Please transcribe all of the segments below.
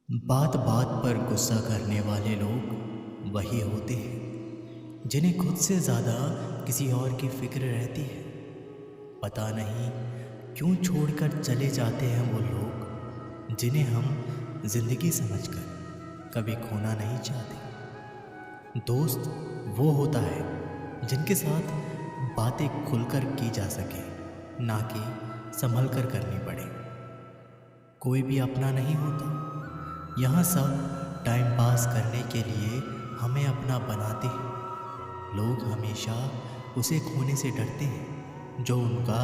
बात बात पर गुस्सा करने वाले लोग वही होते हैं जिन्हें खुद से ज़्यादा किसी और की फिक्र रहती है। पता नहीं क्यों छोड़कर चले जाते हैं वो लोग जिन्हें हम जिंदगी समझकर कभी खोना नहीं चाहते। दोस्त वो होता है जिनके साथ बातें खुलकर की जा सके, ना कि संभल कर करनी पड़े। कोई भी अपना नहीं होता, यहाँ सब टाइम पास करने के लिए हमें अपना बनाते हैं। लोग हमेशा उसे खोने से डरते हैं जो उनका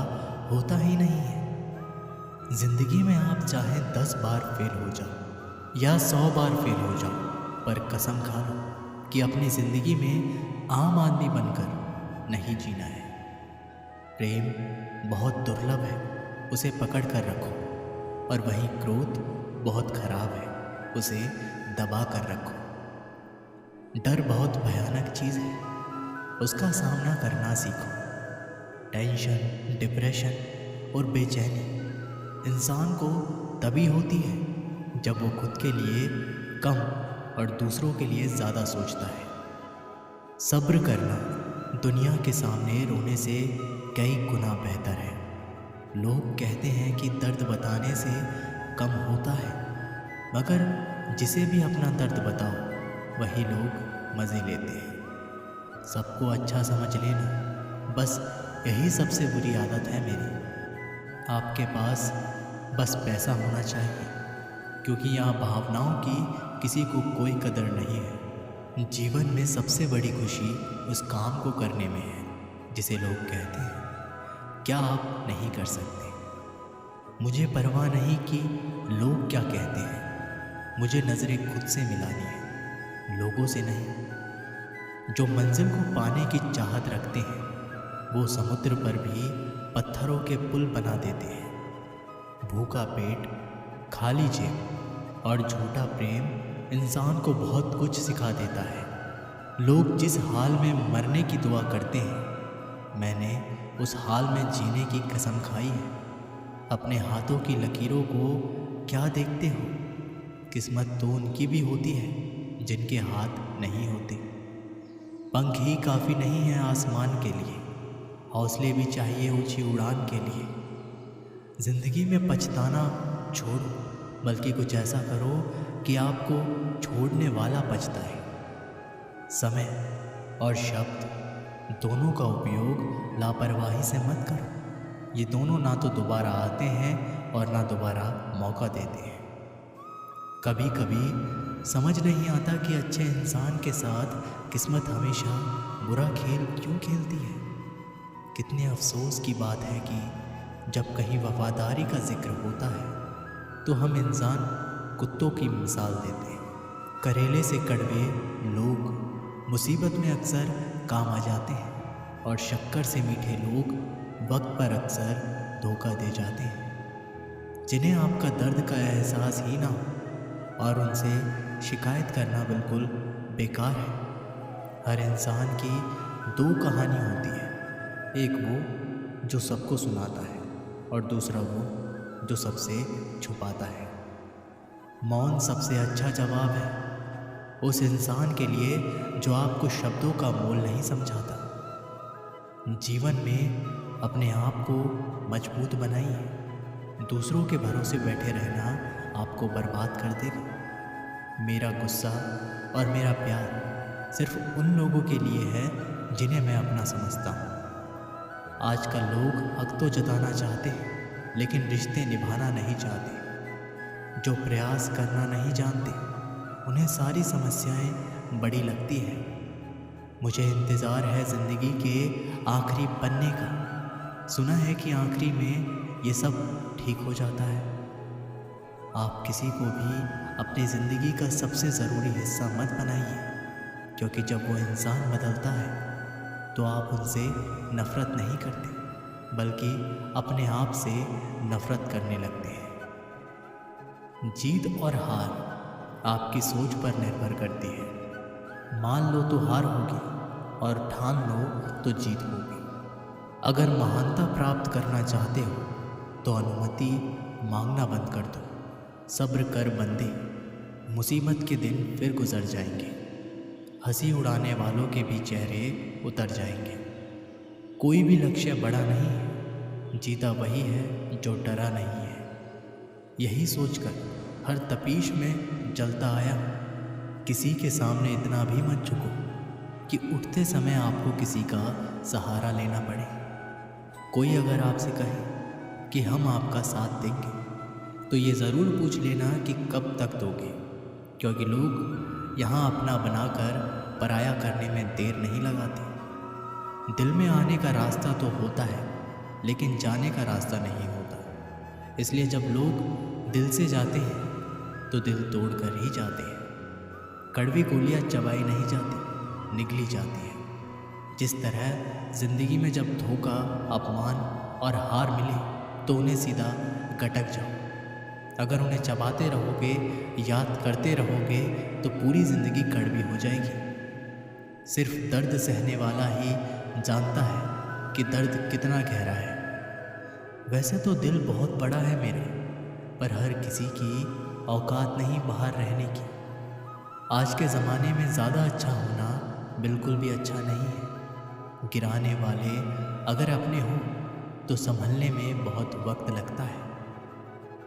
होता ही नहीं है। ज़िंदगी में आप चाहे 10 बार फेल हो जाओ या 100 बार फेल हो जाओ, पर कसम खा लो कि अपनी ज़िंदगी में आम आदमी बनकर नहीं जीना है। प्रेम बहुत दुर्लभ है, उसे पकड़ कर रखो, और वहीं क्रोध बहुत खराब है, उसे दबा कर रखो। डर बहुत भयानक चीज़ है, उसका सामना करना सीखो। टेंशन, डिप्रेशन और बेचैनी इंसान को तभी होती है जब वो खुद के लिए कम और दूसरों के लिए ज़्यादा सोचता है। सब्र करना दुनिया के सामने रोने से कई गुना बेहतर है। लोग कहते हैं कि दर्द बताने से कम होता है, मगर जिसे भी अपना दर्द बताओ वही लोग मज़े लेते हैं। सबको अच्छा समझ लेना, बस यही सबसे बुरी आदत है मेरी। आपके पास बस पैसा होना चाहिए, क्योंकि यहाँ भावनाओं की किसी को कोई कदर नहीं है। जीवन में सबसे बड़ी खुशी उस काम को करने में है जिसे लोग कहते हैं क्या आप नहीं कर सकते। मुझे परवाह नहीं कि लोग क्या कहते हैं, मुझे नज़रें खुद से मिलानी है, लोगों से नहीं। जो मंजिल को पाने की चाहत रखते हैं वो समुद्र पर भी पत्थरों के पुल बना देते हैं। भूखा पेट, खाली जेब और झूठा प्रेम इंसान को बहुत कुछ सिखा देता है। लोग जिस हाल में मरने की दुआ करते हैं, मैंने उस हाल में जीने की कसम खाई है। अपने हाथों की लकीरों को क्या देखते हो? किस्मत तो उनकी भी होती है जिनके हाथ नहीं होते। पंख ही काफ़ी नहीं है आसमान के लिए, हौसले भी चाहिए ऊंची उड़ान के लिए। ज़िंदगी में पछताना छोड़ो, बल्कि कुछ ऐसा करो कि आपको छोड़ने वाला पछताए। समय और शब्द दोनों का उपयोग लापरवाही से मत करो। ये दोनों ना तो दोबारा आते हैं और ना दोबारा मौका देते हैं। कभी कभी समझ नहीं आता कि अच्छे इंसान के साथ किस्मत हमेशा बुरा खेल क्यों खेलती है। कितने अफसोस की बात है कि जब कहीं वफादारी का जिक्र होता है तो हम इंसान कुत्तों की मिसाल देते हैं। करेले से कड़वे लोग मुसीबत में अक्सर काम आ जाते हैं, और शक्कर से मीठे लोग वक्त पर अक्सर धोखा दे जाते हैं। जिन्हें आपका दर्द का एहसास ही ना हो और उनसे शिकायत करना बिल्कुल बेकार है। हर इंसान की 2 कहानी होती है, एक वो जो सबको सुनाता है और दूसरा वो जो सबसे छुपाता है। मौन सबसे अच्छा जवाब है उस इंसान के लिए जो आपको शब्दों का मोल नहीं समझाता। जीवन में अपने आप को मजबूत बनाइए, दूसरों के भरोसे बैठे रहना आपको बर्बाद कर देगा। मेरा गुस्सा और मेरा प्यार सिर्फ उन लोगों के लिए है जिन्हें मैं अपना समझता हूँ। आजकल लोग हक तो जताना चाहते हैं, लेकिन रिश्ते निभाना नहीं चाहते। जो प्रयास करना नहीं जानते, उन्हें सारी समस्याएं बड़ी लगती है। मुझे इंतज़ार है ज़िंदगी के आखिरी पन्ने का। सुना है कि आखिरी में ये सब ठीक हो जाता है। आप किसी को भी अपनी ज़िंदगी का सबसे ज़रूरी हिस्सा मत बनाइए, क्योंकि जब वो इंसान बदलता है तो आप उनसे नफ़रत नहीं करते, बल्कि अपने आप से नफ़रत करने लगते हैं। जीत और हार आपकी सोच पर निर्भर करती है। मान लो तो हार होगी और ठान लो तो जीत होगी। अगर महानता प्राप्त करना चाहते हो तो अनुमति मांगना बंद कर दो। सब्र कर बंदे, मुसीबत के दिन फिर गुजर जाएंगे। हंसी उड़ाने वालों के भी चेहरे उतर जाएंगे। कोई भी लक्ष्य बड़ा नहीं है, जीता वही है जो डरा नहीं है। यही सोचकर हर तपीश में जलता आया हूँ। किसी के सामने इतना भी मत झुको कि उठते समय आपको किसी का सहारा लेना पड़े। कोई अगर आपसे कहे कि हम आपका साथ देंगे तो ये ज़रूर पूछ लेना कि कब तक दोगे, क्योंकि लोग यहाँ अपना बनाकर पराया करने में देर नहीं लगाते। दिल में आने का रास्ता तो होता है, लेकिन जाने का रास्ता नहीं होता। इसलिए जब लोग दिल से जाते हैं तो दिल तोड़ कर ही जाते हैं। कड़वी गोलियाँ चबाई नहीं जाती, निगली जाती है। जिस तरह ज़िंदगी में जब धोखा, अपमान और हार मिले तो उन्हें सीधा गटक जाओ। अगर उन्हें चबाते रहोगे, याद करते रहोगे तो पूरी ज़िंदगी कड़वी हो जाएगी। सिर्फ दर्द सहने वाला ही जानता है कि दर्द कितना गहरा है। वैसे तो दिल बहुत बड़ा है मेरा, पर हर किसी की औकात नहीं बाहर रहने की। आज के ज़माने में ज़्यादा अच्छा होना बिल्कुल भी अच्छा नहीं है। गिराने वाले अगर अपने हों तो संभलने में बहुत वक्त लगता है।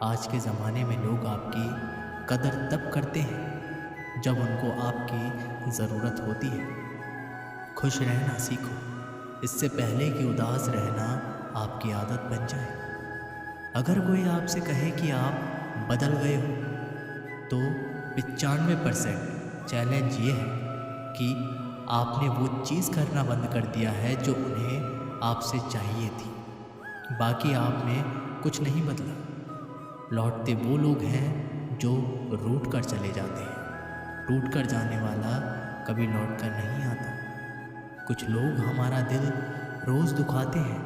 आज के ज़माने में लोग आपकी कदर तब करते हैं जब उनको आपकी ज़रूरत होती है। खुश रहना सीखो, इससे पहले कि उदास रहना आपकी आदत बन जाए। अगर कोई आपसे कहे कि आप बदल गए हो तो 95% चैलेंज ये है कि आपने वो चीज़ करना बंद कर दिया है जो उन्हें आपसे चाहिए थी। बाकी आप में कुछ नहीं बदला। लौटते वो लोग हैं जो रूठ कर चले जाते हैं। टूट कर जाने वाला कभी लौट कर नहीं आता। कुछ लोग हमारा दिल रोज़ दुखाते हैं,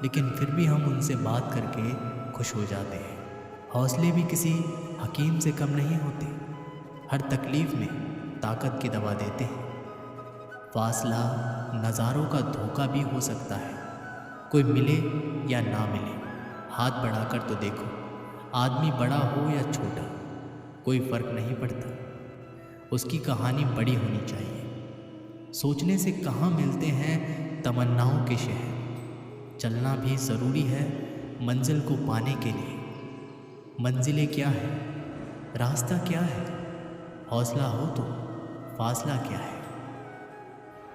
लेकिन फिर भी हम उनसे बात करके खुश हो जाते हैं। हौसले भी किसी हकीम से कम नहीं होते। हर तकलीफ़ में ताकत की दवा देते हैं। फासला नज़ारों का धोखा भी हो सकता है। कोई मिले या ना मिले, हाथ बढ़ाकर तो देखो। आदमी बड़ा हो या छोटा, कोई फ़र्क नहीं पड़ता। उसकी कहानी बड़ी होनी चाहिए। सोचने से कहाँ मिलते हैं तमन्नाओं के शहर। चलना भी ज़रूरी है मंजिल को पाने के लिए। मंजिलें क्या है, रास्ता क्या है, हौसला हो तो फासला क्या है।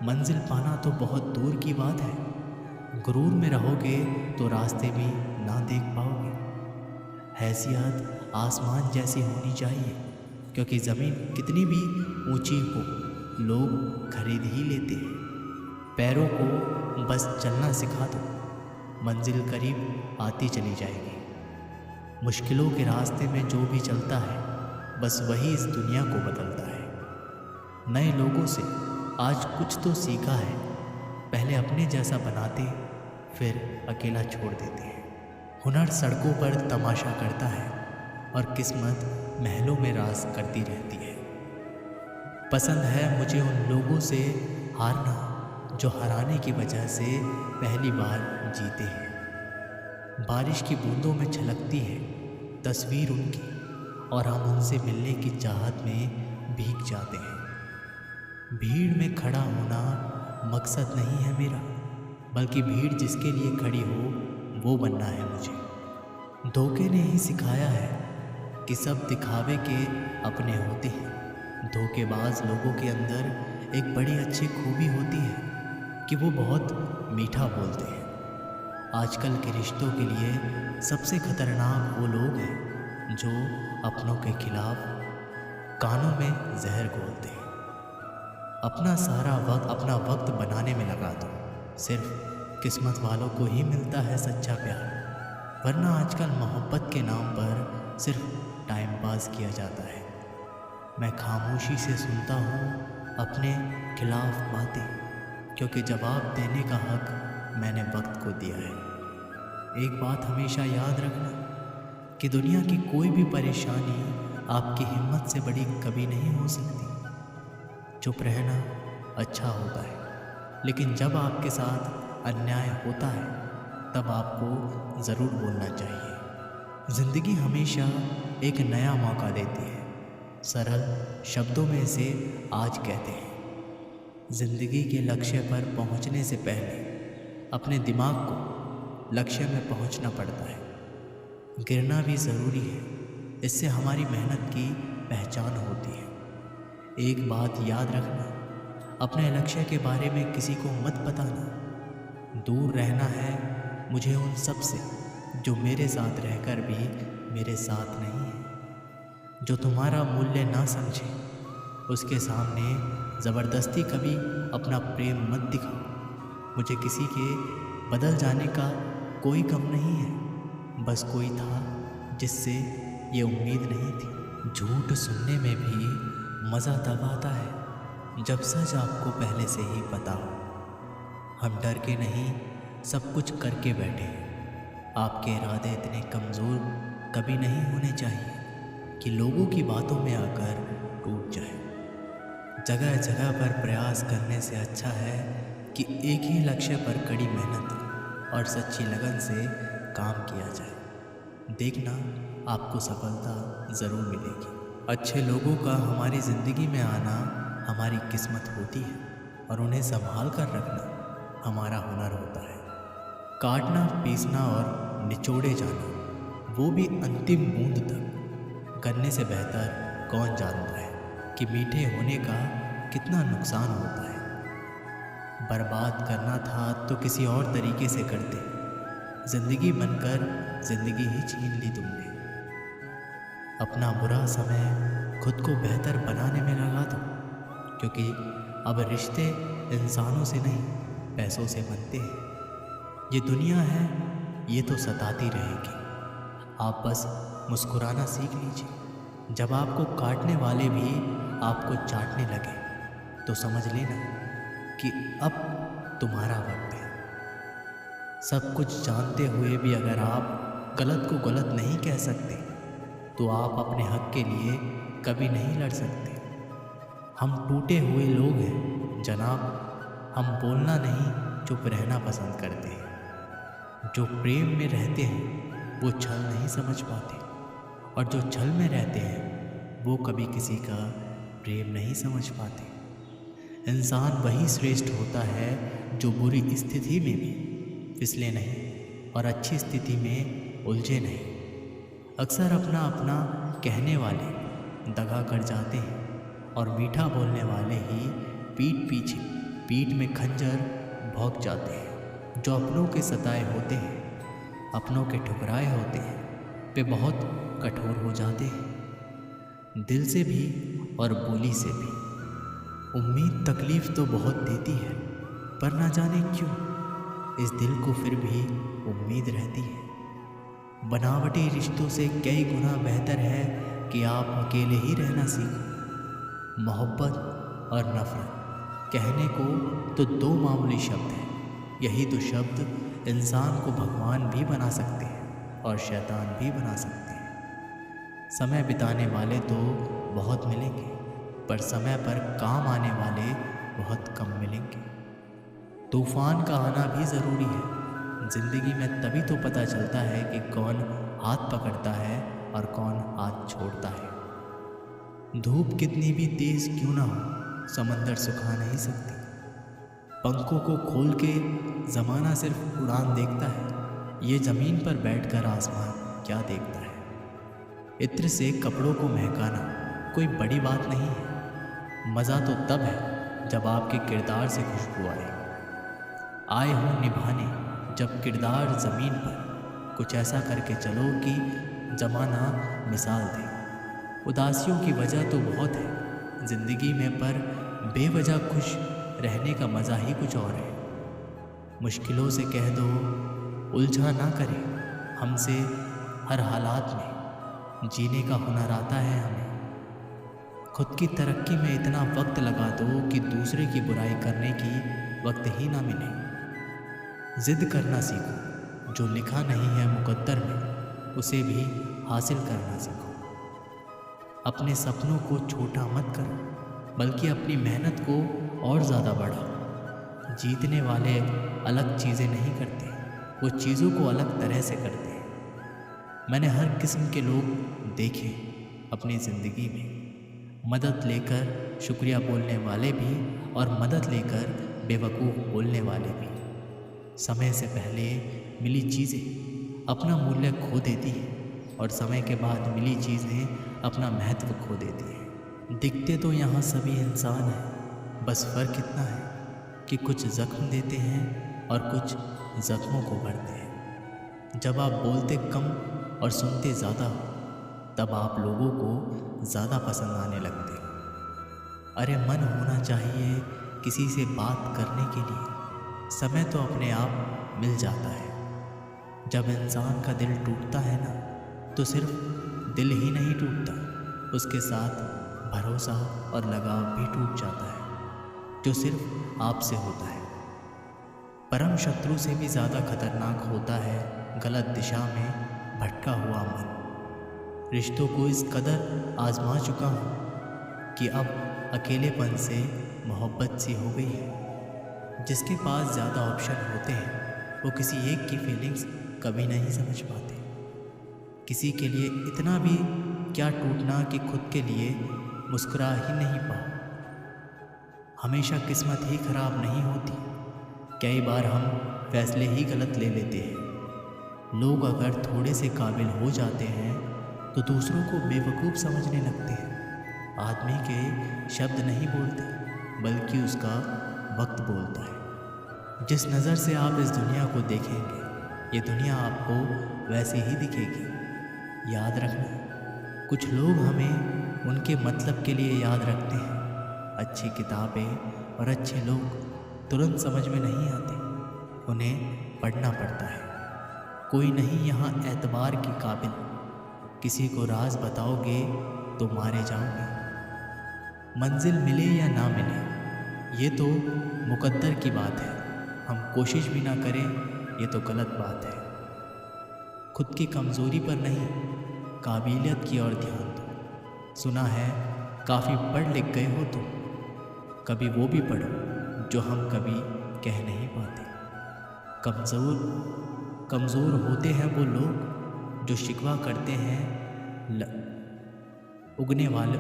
मंजिल पाना तो बहुत दूर की बात है। गुरूर में रहोगे तो रास्ते भी ना देख पाओगे। हैसियत आसमान जैसी होनी चाहिए, क्योंकि ज़मीन कितनी भी ऊंची हो लोग खरीद ही लेते हैं। पैरों को बस चलना सिखा दो, मंजिल करीब आती चली जाएगी। मुश्किलों के रास्ते में जो भी चलता है बस वही इस दुनिया को बदलता है। नए लोगों से आज कुछ तो सीखा है। पहले अपने जैसा बनाते, फिर अकेला छोड़ देते हैं। हुनर सड़कों पर तमाशा करता है और किस्मत महलों में राज करती रहती है। पसंद है मुझे उन लोगों से हारना जो हराने की वजह से पहली बार जीते हैं। बारिश की बूंदों में छलकती है तस्वीर उनकी, और हम उनसे मिलने की चाहत में भीग जाते हैं। भीड़ में खड़ा होना मकसद नहीं है मेरा, बल्कि भीड़ जिसके लिए खड़ी हो वो बनना है मुझे। धोखे ने ही सिखाया है कि सब दिखावे के अपने होते हैं। धोखेबाज लोगों के अंदर एक बड़ी अच्छी खूबी होती है कि वो बहुत मीठा बोलते हैं। आजकल के रिश्तों के लिए सबसे खतरनाक वो लोग हैं जो अपनों के खिलाफ कानों में जहर घोलते हैं। अपना सारा वक्त अपना वक्त बनाने में लगा दो। सिर्फ किस्मत वालों को ही मिलता है सच्चा प्यार, वरना आजकल मोहब्बत के नाम पर सिर्फ टाइम पास किया जाता है। मैं खामोशी से सुनता हूँ अपने खिलाफ बातें, क्योंकि जवाब देने का हक मैंने वक्त को दिया है। एक बात हमेशा याद रखना कि दुनिया की कोई भी परेशानी आपकी हिम्मत से बड़ी कभी नहीं हो सकती। चुप रहना अच्छा होता है, लेकिन जब आपके साथ अन्याय होता है तब आपको ज़रूर बोलना चाहिए। ज़िंदगी हमेशा एक नया मौका देती है। सरल शब्दों में इसे आज कहते हैं। ज़िंदगी के लक्ष्य पर पहुंचने से पहले अपने दिमाग को लक्ष्य में पहुंचना पड़ता है। गिरना भी ज़रूरी है, इससे हमारी मेहनत की पहचान होती है। एक बात याद रखना, अपने लक्ष्य के बारे में किसी को मत बताना। दूर रहना है मुझे उन सब से जो मेरे साथ रहकर भी मेरे साथ नहीं है। जो तुम्हारा मूल्य ना समझे उसके सामने ज़बरदस्ती कभी अपना प्रेम मत दिखाओ। मुझे किसी के बदल जाने का कोई गम नहीं है, बस कोई था जिससे ये उम्मीद नहीं थी। झूठ सुनने में भी मज़ा तब आता है जब सच आपको पहले से ही पता हो। हम डर के नहीं, सब कुछ करके बैठे हैं। आपके इरादे इतने कमज़ोर कभी नहीं होने चाहिए कि लोगों की बातों में आकर टूट जाए। जगह जगह पर प्रयास करने से अच्छा है कि एक ही लक्ष्य पर कड़ी मेहनत और सच्ची लगन से काम किया जाए। देखना, आपको सफलता ज़रूर मिलेगी। अच्छे लोगों का हमारी ज़िंदगी में आना हमारी किस्मत होती है और उन्हें संभाल कर रखना हमारा हुनर होता है। काटना, पीसना और निचोड़े जाना, वो भी अंतिम बूंद तक, करने से बेहतर कौन जानता है कि मीठे होने का कितना नुकसान होता है। बर्बाद करना था तो किसी और तरीके से करते, ज़िंदगी बनकर ज़िंदगी ही छीन ली तुमने। अपना बुरा समय खुद को बेहतर बनाने में लगा दो, क्योंकि अब रिश्ते इंसानों से नहीं पैसों से बनते हैं। ये दुनिया है, ये तो सताती रहेगी। आप बस मुस्कुराना सीख लीजिए। जब आपको काटने वाले भी आपको चाटने लगे तो समझ लेना कि अब तुम्हारा वक्त है। सब कुछ जानते हुए भी अगर आप गलत को गलत नहीं कह सकते तो आप अपने हक के लिए कभी नहीं लड़ सकते। हम टूटे हुए लोग हैं जनाब, हम बोलना नहीं चुप रहना पसंद करते हैं। जो प्रेम में रहते हैं वो छल नहीं समझ पाते, और जो छल में रहते हैं वो कभी किसी का प्रेम नहीं समझ पाते। इंसान वही श्रेष्ठ होता है जो बुरी स्थिति में भी फिसले नहीं और अच्छी स्थिति में उलझे नहीं। अक्सर अपना अपना कहने वाले दगा कर जाते हैं और मीठा बोलने वाले ही पीठ में खंजर भोंक जाते हैं। जो अपनों के सताए होते हैं, अपनों के ठुकराए होते हैं, वे बहुत कठोर हो जाते हैं, दिल से भी और बोली से भी। उम्मीद तकलीफ़ तो बहुत देती है, पर ना जाने क्यों इस दिल को फिर भी उम्मीद रहती है। बनावटी रिश्तों से कई गुना बेहतर है कि आप अकेले ही रहना सीखो। मोहब्बत और नफ़रत कहने को तो दो मामूली शब्द हैं, यही तो शब्द इंसान को भगवान भी बना सकते हैं और शैतान भी बना सकते हैं। समय बिताने वाले तो बहुत मिलेंगे, पर समय पर काम आने वाले बहुत कम मिलेंगे। तूफान का आना भी ज़रूरी है। ज़िंदगी में तभी तो पता चलता है कि कौन हाथ पकड़ता है और कौन हाथ छोड़ता है। धूप कितनी भी तेज़ क्यों ना हो, समंदर सुखा नहीं सकती। पंखों को खोल के ज़माना सिर्फ उड़ान देखता है, ये ज़मीन पर बैठकर आसमान क्या देखता है। इत्र से कपड़ों को महकाना कोई बड़ी बात नहीं है। मज़ा तो तब है जब आपके किरदार से खुशबू आए हो निभाने। जब किरदार ज़मीन पर कुछ ऐसा करके चलो कि ज़माना मिसाल दे। उदासियों की वजह तो बहुत है ज़िंदगी में, पर बेवजह खुश रहने का मज़ा ही कुछ और है। मुश्किलों से कह दो उलझा ना करें हमसे, हर हालात में जीने का हुनर आता है हमें। खुद की तरक्की में इतना वक्त लगा दो कि दूसरे की बुराई करने की वक्त ही ना मिले। ज़िद करना सीखो, जो लिखा नहीं है मुकद्दर में उसे भी हासिल करना सीखो। अपने सपनों को छोटा मत करो, बल्कि अपनी मेहनत को और ज़्यादा बढ़ाओ। जीतने वाले अलग चीज़ें नहीं करते, वो चीज़ों को अलग तरह से करते हैं। मैंने हर किस्म के लोग देखे अपनी ज़िंदगी में, मदद लेकर शुक्रिया बोलने वाले भी और मदद लेकर बेवकूफ़ बोलने वाले भी। समय से पहले मिली चीज़ें अपना मूल्य खो देती हैं और समय के बाद मिली चीज़ें अपना महत्व खो देती हैं। दिखते तो यहाँ सभी इंसान हैं, बस फ़र्क इतना है कि कुछ ज़ख्म देते हैं और कुछ ज़ख्मों को भरते हैं। जब आप बोलते कम और सुनते ज़्यादा हो, तब आप लोगों को ज़्यादा पसंद आने लगते हैं। अरे मन होना चाहिए किसी से बात करने के लिए, समय तो अपने आप मिल जाता है। जब इंसान का दिल टूटता है ना, तो सिर्फ दिल ही नहीं टूटता, उसके साथ भरोसा और लगाव भी टूट जाता है, जो सिर्फ आपसे होता है। परम शत्रु से भी ज़्यादा खतरनाक होता है गलत दिशा में भटका हुआ मन। रिश्तों को इस कदर आजमा चुका हूँ कि अब अकेलेपन से मोहब्बत सी हो गई है। जिसके पास ज़्यादा ऑप्शन होते हैं वो किसी एक की फीलिंग्स कभी नहीं समझ पाते। किसी के लिए इतना भी क्या टूटना कि खुद के लिए मुस्कुरा ही नहीं पाओ। हमेशा किस्मत ही खराब नहीं होती, कई बार हम फैसले ही गलत ले लेते हैं। लोग अगर थोड़े से काबिल हो जाते हैं तो दूसरों को बेवकूफ़ समझने लगते हैं। आदमी के शब्द नहीं बोलते, बल्कि उसका वक्त बोलता है। जिस नज़र से आप इस दुनिया को देखेंगे, ये दुनिया आपको वैसे ही दिखेगी। याद रखना, कुछ लोग हमें उनके मतलब के लिए याद रखते हैं। अच्छी किताबें और अच्छे लोग तुरंत समझ में नहीं आते, उन्हें पढ़ना पड़ता है। कोई नहीं यहाँ एतबार की काबिल, किसी को राज बताओगे तो मारे जाओगे। मंजिल मिले या ना मिले ये तो मुकद्दर की बात है, हम कोशिश भी ना करें ये तो गलत बात है। खुद की कमज़ोरी पर नहीं, काबिलियत की ओर ध्यान दो। सुना है काफ़ी पढ़ लिख गए हो तुम, कभी वो भी पढ़ो जो हम कभी कह नहीं पाते। कमज़ोर होते हैं वो लोग जो शिकवा करते हैं। उगने वाले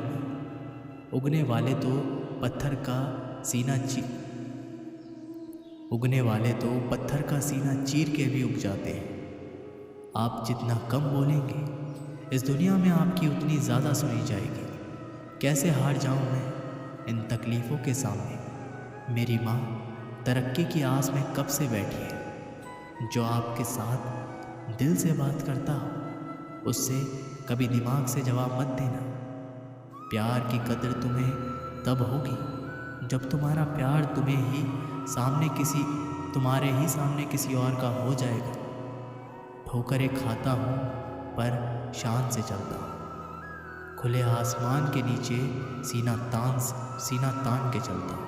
तो पत्थर का सीना चीर के भी उग जाते हैं। आप जितना कम बोलेंगे, इस दुनिया में आपकी उतनी ज़्यादा सुनी जाएगी। कैसे हार जाऊं मैं इन तकलीफ़ों के सामने। मेरी माँ तरक्की की आस में कब से बैठी है। जो आपके साथ दिल से बात करता हो, उससे कभी दिमाग से जवाब मत देना। प्यार की कदर तुम्हें तब होगी जब तुम्हारा प्यार तुम्हारे ही सामने किसी और का हो जाएगा। ठोकरें खाता हूँ पर शान से चलता हूँ। खुले आसमान के नीचे सीना तान के चलता हूँ।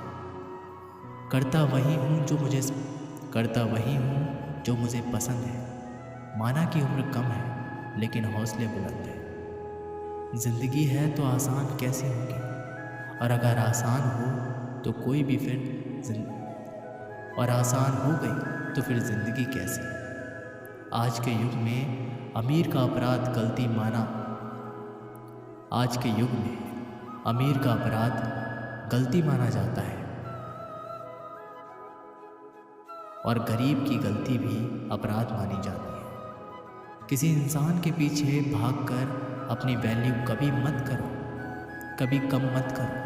करता वही हूँ जो मुझे पसंद है। माना कि उम्र कम है, लेकिन हौसले बुलंद है। ज़िंदगी है तो आसान कैसे होगी, और अगर आसान हो तो कोई भी और आसान हो गई तो फिर ज़िंदगी कैसी। आज के युग में अमीर का अपराध गलती माना जाता है, और गरीब की गलती भी अपराध मानी जाती है। किसी इंसान के पीछे भागकर अपनी वैल्यू कभी कम मत करो,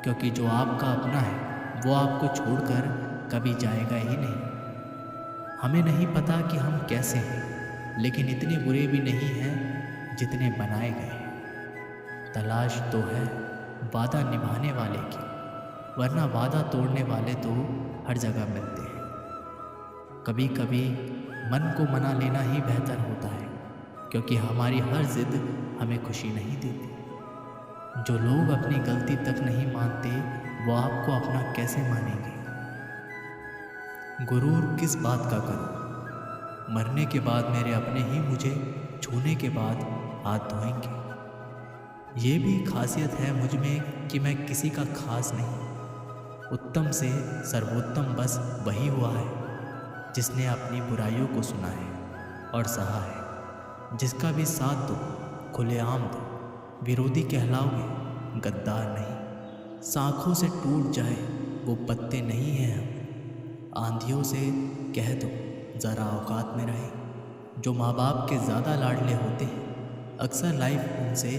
क्योंकि जो आपका अपना है वो आपको छोड़कर कभी जाएगा ही नहीं। हमें नहीं पता कि हम कैसे हैं, लेकिन इतने बुरे भी नहीं हैं जितने बनाए गए हैं। तलाश तो है वादा निभाने वाले की, वरना वादा तोड़ने वाले तो हर जगह मिलते हैं। कभी कभी मन को मना लेना ही बेहतर होता है, क्योंकि हमारी हर जिद हमें खुशी नहीं देती। जो लोग अपनी गलती तक नहीं मानते, वो आपको अपना कैसे मानेंगे। गुरूर किस बात का करूं, मरने के बाद मेरे अपने ही मुझे छूने के बाद हाथ धोएंगे। ये भी खासियत है मुझ में कि मैं किसी का खास नहीं। उत्तम से सर्वोत्तम बस वही हुआ है जिसने अपनी बुराइयों को सुना है और सहा है। जिसका भी साथ दो, खुलेआम दो, विरोधी कहलाओगे गद्दार नहीं। शाखों से टूट जाए वो पत्ते नहीं हैं हम। आंधियों से कह दो ज़रा औकात में रहे। जो माँ बाप के ज़्यादा लाडले होते हैं अक्सर लाइफ उनसे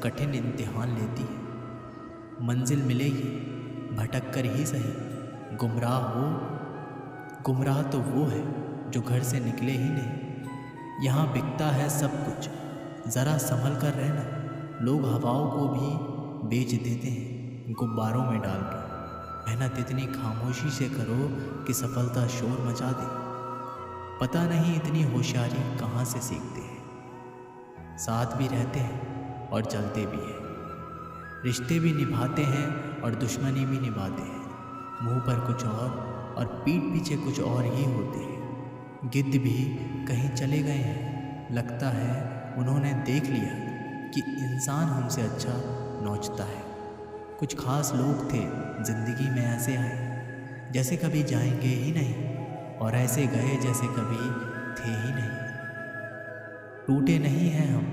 कठिन इम्तिहान लेती है। मंजिल मिलेगी भटक कर ही सही। गुमराह तो वो है जो घर से निकले ही नहीं। यहाँ बिकता है सब कुछ, ज़रा संभल कर रहना। लोग हवाओं को भी बेच देते हैं गुब्बारों में डाल कर। मेहनत इतनी खामोशी से करो कि सफलता शोर मचा दे। पता नहीं इतनी होशियारी कहाँ से सीखते हैं। साथ भी रहते हैं और चलते भी हैं। रिश्ते भी निभाते हैं और दुश्मनी भी निभाते हैं। मुंह पर कुछ और पीठ पीछे कुछ और ही होते हैं। गिद्ध भी कहीं चले गए हैं। लगता है उन्होंने देख लिया कि इंसान हमसे अच्छा नोचता है। कुछ खास लोग थे जिंदगी में ऐसे आए जैसे कभी जाएंगे ही नहीं, और ऐसे गए जैसे कभी थे ही नहीं। टूटे नहीं हैं हम,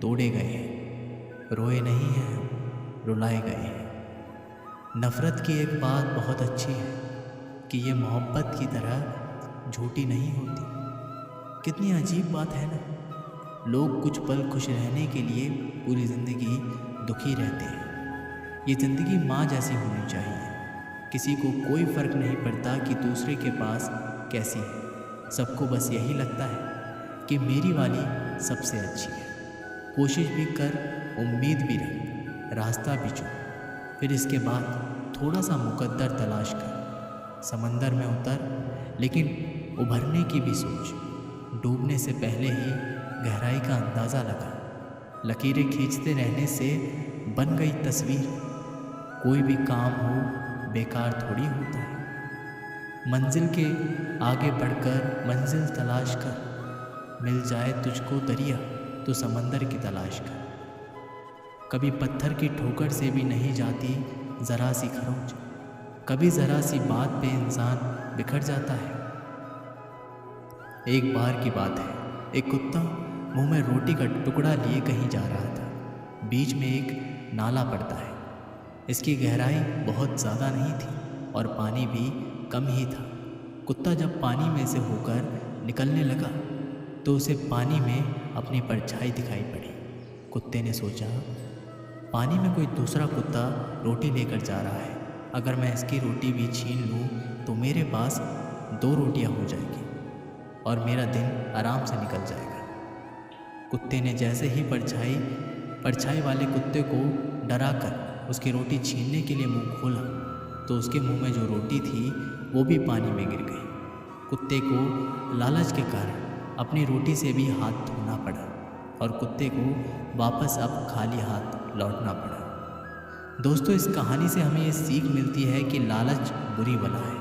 तोड़े गए हैं। रोए नहीं हैं हम, रुलाए गए हैं। नफ़रत की एक बात बहुत अच्छी है कि ये मोहब्बत की तरह झूठी नहीं होती। कितनी अजीब बात है ना। लोग कुछ पल खुश रहने के लिए पूरी ज़िंदगी दुखी रहते हैं। ये ज़िंदगी माँ जैसी होनी चाहिए। किसी को कोई फ़र्क नहीं पड़ता कि दूसरे के पास कैसी है। सबको बस यही लगता है कि मेरी वाली सबसे अच्छी है। कोशिश भी कर, उम्मीद भी रख, रास्ता भी चुन। फिर इसके बाद थोड़ा सा मुकद्दर तलाश कर। समंदर में उतर, लेकिन उभरने की भी सोच। डूबने से पहले ही गहराई का अंदाज़ा लगा। लकीरें खींचते रहने से बन गई तस्वीर। कोई भी काम हो बेकार थोड़ी होता है। मंजिल के आगे बढ़कर मंजिल तलाश कर। मिल जाए तुझको दरिया तो समंदर की तलाश कर। कभी पत्थर की ठोकर से भी नहीं जाती ज़रा सी खरोंच। कभी ज़रा सी बात पे इंसान बिखर जाता है। एक बार की बात है, एक कुत्ता मुंह में रोटी का टुकड़ा लिए कहीं जा रहा था। बीच में एक नाला पड़ता है। इसकी गहराई बहुत ज़्यादा नहीं थी और पानी भी कम ही था। कुत्ता जब पानी में से होकर निकलने लगा तो उसे पानी में अपनी परछाई दिखाई पड़ी। कुत्ते ने सोचा, पानी में कोई दूसरा कुत्ता रोटी लेकर जा रहा है। अगर मैं इसकी रोटी भी छीन लूँ तो मेरे पास 2 रोटियाँ हो जाएगी और मेरा दिन आराम से निकल जाएगा। कुत्ते ने जैसे ही परछाई वाले कुत्ते को डराकर उसकी रोटी छीनने के लिए मुंह खोला तो उसके मुंह में जो रोटी थी वो भी पानी में गिर गई। कुत्ते को लालच के कारण अपनी रोटी से भी हाथ धोना पड़ा और कुत्ते को वापस अब खाली हाथ लौटना पड़ा। दोस्तों, इस कहानी से हमें ये सीख मिलती है कि लालच बुरी बला है।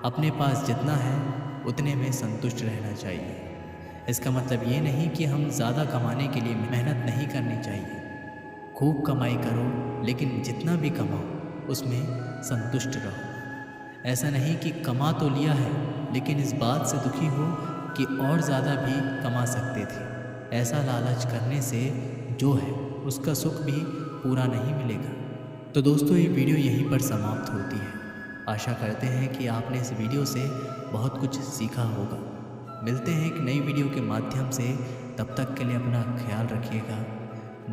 अपने पास जितना है उतने में संतुष्ट रहना चाहिए। इसका मतलब ये नहीं कि हम ज़्यादा कमाने के लिए मेहनत नहीं करनी चाहिए। खूब कमाई करो, लेकिन जितना भी कमाओ उसमें संतुष्ट रहो। ऐसा नहीं कि कमा तो लिया है लेकिन इस बात से दुखी हो कि और ज़्यादा भी कमा सकते थे। ऐसा लालच करने से जो है उसका सुख भी पूरा नहीं मिलेगा। तो दोस्तों, ये वीडियो यहीं पर समाप्त होती है। आशा करते हैं कि आपने इस वीडियो से बहुत कुछ सीखा होगा। मिलते हैं एक नई वीडियो के माध्यम से। तब तक के लिए अपना ख्याल रखिएगा।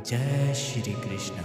जय श्री कृष्ण।